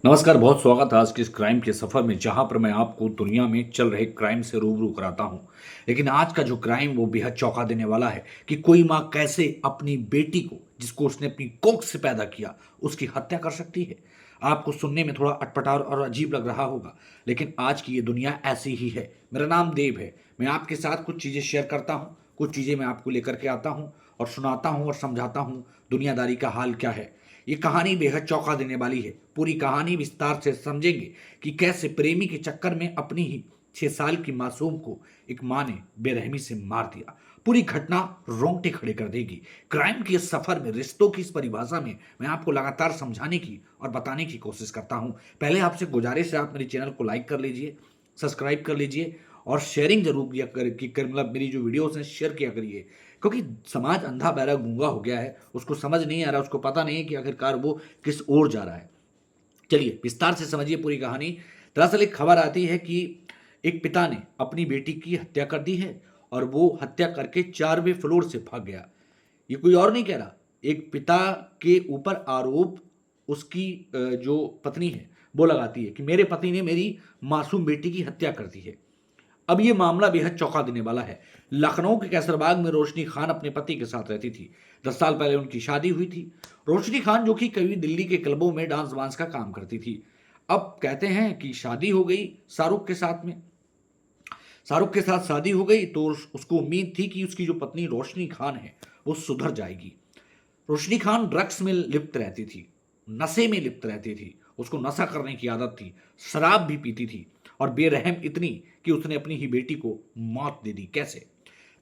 नमस्कार, बहुत स्वागत है आज के इस क्राइम के सफ़र में, जहाँ पर मैं आपको दुनिया में चल रहे क्राइम से रूबरू कराता हूँ। लेकिन आज का जो क्राइम वो बेहद चौंका देने वाला है कि कोई माँ कैसे अपनी बेटी को, जिसको उसने अपनी कोख से पैदा किया, उसकी हत्या कर सकती है। आपको सुनने में थोड़ा अटपटा और अजीब लग रहा होगा, लेकिन आज की ये दुनिया ऐसी ही है। मेरा नाम देव है। मैं आपके साथ कुछ चीज़ें शेयर करता हूँ, कुछ चीज़ें मैं आपको लेकर के आता हूँ और सुनाता हूँ और समझाता हूँ दुनियादारी का हाल क्या है। ये कहानी बेहद चौंका देने वाली है। पूरी कहानी विस्तार से समझेंगे कि कैसे प्रेमी के चक्कर में अपनी ही 6 साल की मासूम को एक मां ने बेरहमी से मार दिया। पूरी घटना रोंगटे खड़े कर देगी। क्राइम के इस सफर में, रिश्तों की इस परिभाषा में मैं आपको लगातार समझाने की और बताने की कोशिश करता हूं। पहले आपसे गुजारिश है, आप मेरे चैनल को लाइक कर लीजिए, सब्सक्राइब कर लीजिए और शेयरिंग जरूर किया मतलब मेरी जो वीडियोस हैं शेयर किया करिए। क्योंकि समाज अंधा बहरा गूंगा हो गया है, उसको समझ नहीं आ रहा, उसको पता नहीं है कि आखिरकार वो किस ओर जा रहा है। चलिए विस्तार से समझिए पूरी कहानी। दरअसल एक खबर आती है कि एक पिता ने अपनी बेटी की हत्या कर दी है और वो हत्या करके 4वें फ्लोर से भाग गया। ये कोई और नहीं कह रहा, एक पिता के ऊपर आरोप उसकी जो पत्नी है वो लगाती है कि मेरे पति ने मेरी मासूम बेटी की हत्या कर दी है। अब ये मामला बेहद चौंका देने वाला है। लखनऊ के कैसरबाग में रोशनी खान अपने पति के साथ रहती थी। 10 साल पहले उनकी शादी हुई थी। रोशनी खान जो कि कभी दिल्ली के क्लबों में डांस वांस का काम करती थी। अब कहते हैं कि शादी हो गई शाहरुख के साथ में। शाहरुख के साथ शादी हो गई तो उसको उम्मीद थी कि उसकी जो पत्नी रोशनी खान है वो सुधर जाएगी। रोशनी खान ड्रग्स में लिप्त रहती थी, नशे में लिप्त रहती थी, उसको नशा करने की आदत थी, शराब भी पीती थी और बेरहम इतनी कि उसने अपनी ही बेटी को मौत दे दी। कैसे?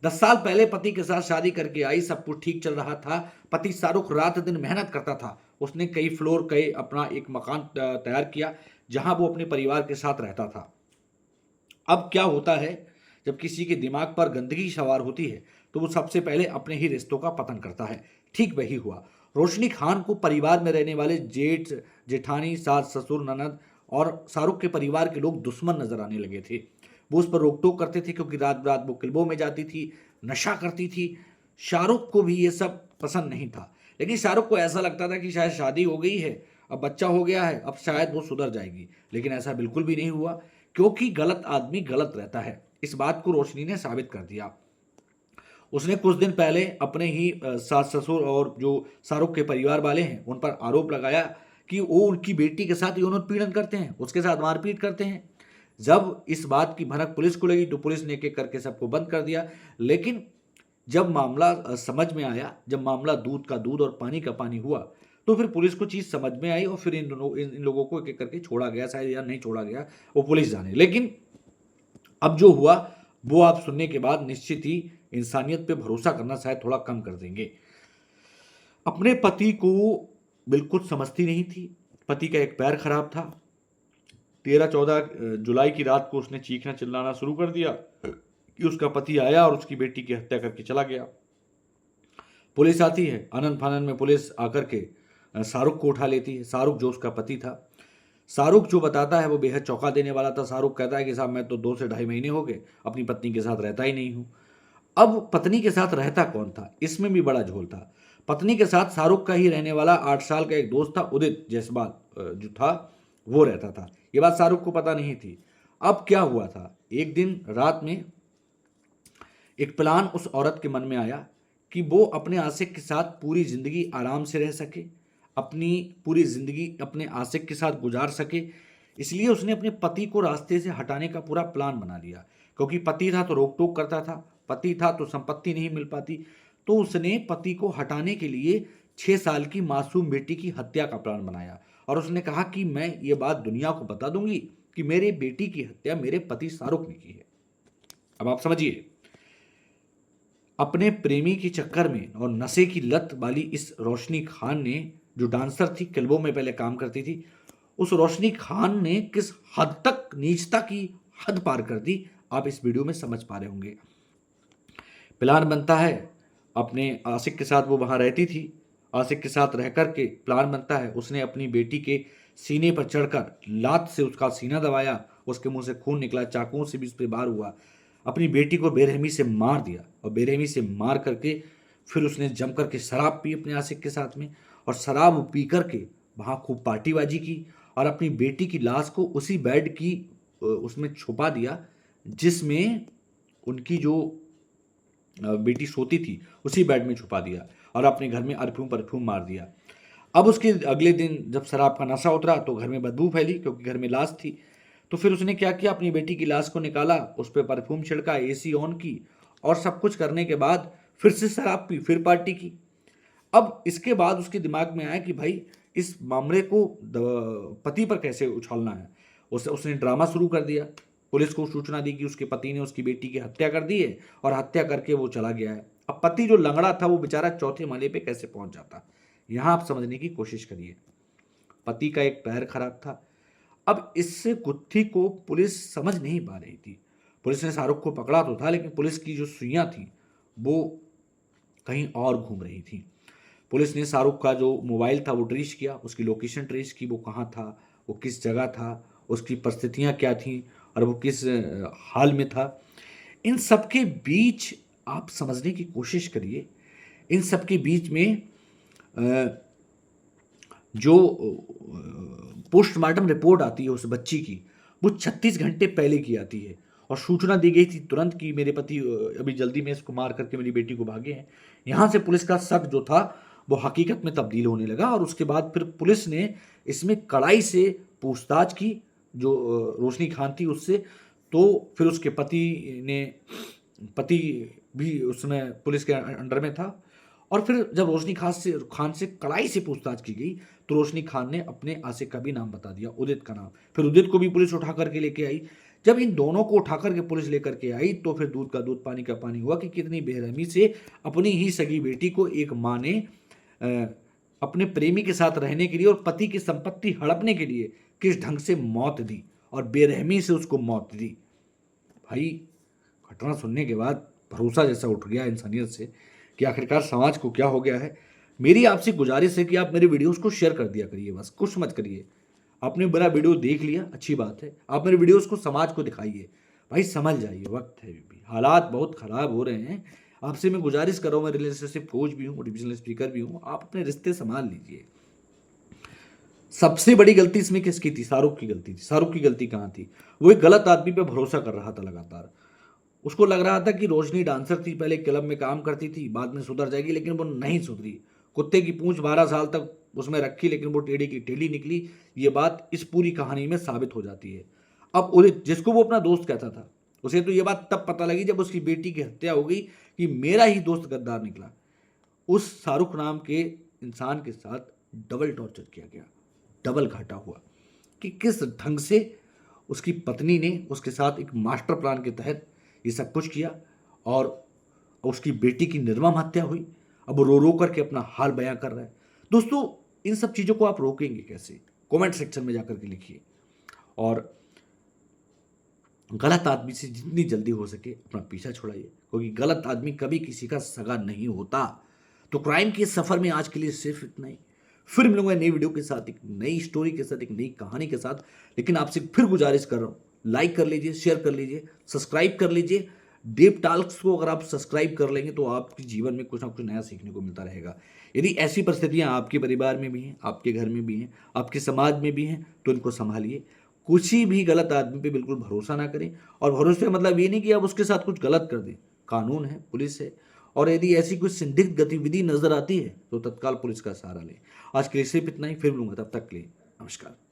10 साल पहले पति के साथ शादी करके आई, सब कुछ ठीक चल रहा था। पति शाहरुख रात दिन मेहनत करता था। उसने कई फ्लोर कई अपना एक मकान तैयार किया जहां वो अपने परिवार के साथ रहता था। अब क्या होता है, जब किसी के दिमाग पर गंदगी सवार होती है तो वो सबसे पहले अपने ही रिश्तों का पतन करता है। ठीक वही हुआ। रोशनी खान को परिवार में रहने वाले जेठ जेठानी, सास ससुर, ननद और शाहरुख के परिवार के लोग दुश्मन नजर आने लगे थे। वो उस पर रोक टोक करते थे क्योंकि रात रात वो क्लबों में जाती थी, नशा करती थी। शाहरुख को भी ये सब पसंद नहीं था, लेकिन शाहरुख को ऐसा लगता था कि शायद शादी हो गई है, अब बच्चा हो गया है, अब शायद वो सुधर जाएगी। लेकिन ऐसा बिल्कुल भी नहीं हुआ, क्योंकि गलत आदमी गलत रहता है। इस बात को रोशनी ने साबित कर दिया। उसने कुछ दिन पहले अपने ही सास ससुर और जो शाहरुख के परिवार वाले हैं उन पर आरोप लगाया कि वो उनकी बेटी के साथ यौन उत्पीड़न करते हैं, उसके साथ मारपीट करते हैं। जब इस बात की भनक पुलिस को लगी तो पुलिस ने एक एक करके सबको बंद कर दिया। लेकिन जब मामला समझ में आया, जब मामला दूध का दूध और पानी का पानी हुआ, तो फिर पुलिस को चीज़ समझ में आई और फिर इन लोगों को एक एक करके छोड़ा गया, शायद या नहीं छोड़ा गया, वो पुलिस जाने। लेकिन अब जो हुआ वो आप सुनने के बाद निश्चित ही इंसानियत पे भरोसा करना शायद थोड़ा कम कर देंगे। अपने पति को बिल्कुल समझती नहीं थी। पति का एक पैर खराब था। 13-14 जुलाई की रात को उसने चीखना चिल्लाना शुरू कर दिया कि उसका पति आया और उसकी बेटी की हत्या करके चला गया। पुलिस आती है, आनन फानन में पुलिस आकर के शाहरुख को उठा लेती है। शाहरुख जो उसका पति था, शाहरुख जो बताता है वो बेहद चौंका देने वाला था। शाहरुख कहता है कि साहब मैं तो 2 से ढाई महीने हो गए अपनी पत्नी के साथ रहता ही नहीं हूँ। अब पत्नी के साथ रहता कौन था, इसमें भी बड़ा झोल था। पत्नी के साथ शाहरुख का ही रहने वाला 8 साल का एक दोस्त था, उदित जायसवाल जो था वो रहता था। ये बात शाहरुख को पता नहीं थी। अब क्या हुआ था, एक दिन रात में एक प्लान उस औरत के मन में आया कि वो अपने आशिक के साथ पूरी ज़िंदगी आराम से रह सके, अपनी पूरी ज़िंदगी अपने आशिक के साथ गुजार सके। इसलिए उसने अपने पति को रास्ते से हटाने का पूरा प्लान बना लिया। क्योंकि पति था तो रोक टोक करता था, पति था तो संपत्ति नहीं मिल पाती। तो उसने पति को हटाने के लिए 6 साल की मासूम बेटी की हत्या का प्लान बनाया और उसने कहा कि मैं ये बात दुनिया को बता दूंगी कि मेरे बेटी की हत्या मेरे पति शाहरुख ने की है। अब आप समझिए, अपने प्रेमी के चक्कर में और नशे की लत वाली इस रोशनी खान ने, जो डांसर थी, क्लबों में पहले काम करती थी, उस रोशनी खान ने किस हद तक नीचता की हद पार कर दी, आप इस वीडियो में समझ पा रहे होंगे। प्लान बनता है, अपने आशिक के साथ वो वहाँ रहती थी, आशिक के साथ रह कर के प्लान बनता है, उसने अपनी बेटी के सीने पर चढ़कर लात से उसका सीना दबाया, उसके मुंह से खून निकला, चाकुओं से भी उस पर वार हुआ, अपनी बेटी को बेरहमी से मार दिया और बेरहमी से मार करके फिर उसने जम करके शराब पी अपने आशिक के साथ में और शराब पी करके वहाँ खूब पार्टीबाजी की और अपनी बेटी की लाश को उसी बेड की उसमें छुपा दिया जिसमें उनकी जो बेटी सोती थी, उसी बेड में छुपा दिया और अपने घर में परफ्यूम परफ्यूम मार दिया। अब उसके अगले दिन जब शराब का नशा उतरा तो घर में बदबू फैली क्योंकि घर में लाश थी। तो फिर उसने क्या किया, अपनी बेटी की लाश को निकाला, उस पर परफ्यूम छिड़का, एसी ऑन की और सब कुछ करने के बाद फिर से शराब पी, फिर पार्टी की। अब इसके बाद उसके दिमाग में आया कि भाई इस मामले को पति पर कैसे उछालना है। उसने ड्रामा शुरू कर दिया। पुलिस को सूचना दी कि उसके पति ने उसकी बेटी की हत्या कर दी है और हत्या करके वो चला गया है। अब पति जो लंगड़ा था वो बेचारा चौथे माले पे कैसे पहुंच जाता, यहां आप समझने की कोशिश करिए। पति का एक पैर खराब था। अब इससे गुत्थी को पुलिस समझ नहीं पा रही थी। पुलिस ने शाहरुख को पकड़ा तो था, लेकिन पुलिस की जो सुइयां थी वो कहीं और घूम रही थी। पुलिस ने शाहरुख का जो मोबाइल था वो ट्रेस किया, उसकी लोकेशन ट्रेस की, वो कहाँ था, वो किस जगह था, उसकी परिस्थितियाँ क्या थीं और वो किस हाल में था। इन सब के बीच आप समझने की कोशिश करिए। इन सब के बीच में जो पोस्टमार्टम रिपोर्ट आती है उस बच्ची की, वो 36 घंटे पहले की आती है और सूचना दी गई थी तुरंत कि मेरे पति अभी जल्दी में इसको मार करके मेरी बेटी को भागे हैं। यहाँ से पुलिस का शक जो था वो हकीकत में तब्दील होने लगा और उसके बाद फिर पुलिस ने इसमें कड़ाई से पूछताछ की जो रोशनी खान थी उससे। तो फिर उसके पति भी उसमें पुलिस के अंडर में था और फिर जब रोशनी खान से कड़ाई से पूछताछ की गई तो रोशनी खान ने अपने आशिक का भी नाम बता दिया, उदित का नाम। फिर उदित को भी पुलिस उठा करके लेके आई। जब इन दोनों को उठा करके पुलिस लेकर के आई तो फिर दूध का दूध पानी का पानी हुआ कि कितनी बेरहमी से अपनी ही सगी बेटी को एक माँ ने अपने प्रेमी के साथ रहने के लिए और पति की संपत्ति हड़पने के लिए किस ढंग से मौत दी और बेरहमी से उसको मौत दी। भाई घटना सुनने के बाद भरोसा जैसा उठ गया इंसानियत से कि आखिरकार समाज को क्या हो गया है। मेरी आपसे गुजारिश है कि आप मेरे वीडियोस को शेयर कर दिया करिए, बस कुछ मत करिए। आपने मेरा वीडियो देख लिया, अच्छी बात है, आप मेरे वीडियोस को समाज को दिखाइए। भाई समझ जाइए, वक्त है भी, हालात बहुत ख़राब हो रहे हैं। आपसे मैं गुजारिश कर रहा हूँ, मैं रिलेशनशिप कोच भी हूँ, मोटिवेशनल स्पीकर भी हूँ, आप अपने रिश्ते संभाल लीजिए। सबसे बड़ी गलती इसमें किसकी थी? शाहरुख की गलती थी। शाहरुख की गलती कहाँ थी? वो एक गलत आदमी पे भरोसा कर रहा था लगातार। उसको लग रहा था कि रोशनी डांसर थी, पहले क्लब में काम करती थी, बाद में सुधर जाएगी, लेकिन वो नहीं सुधरी। कुत्ते की पूंछ 12 साल तक उसमें रखी लेकिन वो टेढ़ी की टेढ़ी निकली। ये बात इस पूरी कहानी में साबित हो जाती है। अब उदित, जिसको वो अपना दोस्त कहता था, उसे तो ये बात तब पता लगी जब उसकी बेटी की हत्या हो गई कि मेरा ही दोस्त गद्दार निकला। उस शाहरुख नाम के इंसान के साथ डबल टॉर्चर किया गया, डबल घाटा हुआ कि किस ढंग से उसकी पत्नी ने उसके साथ एक मास्टर प्लान के तहत ये सब कुछ किया और उसकी बेटी की निर्मम हत्या हुई। अब वो रो रो करके अपना हाल बयां कर रहा है। दोस्तों, इन सब चीज़ों को आप रोकेंगे कैसे? कमेंट सेक्शन में जाकर के लिखिए और गलत आदमी से जितनी जल्दी हो सके अपना पीछा छुड़ाइए, क्योंकि गलत आदमी कभी किसी का सगा नहीं होता। तो क्राइम के सफ़र में आज के लिए सिर्फ इतना ही। फिर मिलूंगा नई वीडियो के साथ, एक नई स्टोरी के साथ, एक नई कहानी के साथ। लेकिन आपसे फिर गुजारिश कर रहा हूँ, लाइक कर लीजिए, शेयर कर लीजिए, सब्सक्राइब कर लीजिए। डीप टॉक्स को अगर आप सब्सक्राइब कर लेंगे तो आपके जीवन में कुछ ना कुछ नया सीखने को मिलता रहेगा। यदि ऐसी परिस्थितियां आपके परिवार में भी हैं, आपके घर में भी हैं, आपके समाज में भी हैं, तो इनको संभालिए। कुछ भी गलत आदमी पे बिल्कुल भरोसा ना करें। और भरोसे का मतलब ये नहीं कि आप उसके साथ कुछ गलत कर दें। कानून है, पुलिस है, और यदि ऐसी कुछ संदिग्ध गतिविधि नजर आती है तो तत्काल पुलिस का सहारा लें। आज के लिए सिर्फ इतना ही, फिर मिलूंगा, तब तक के लिए नमस्कार।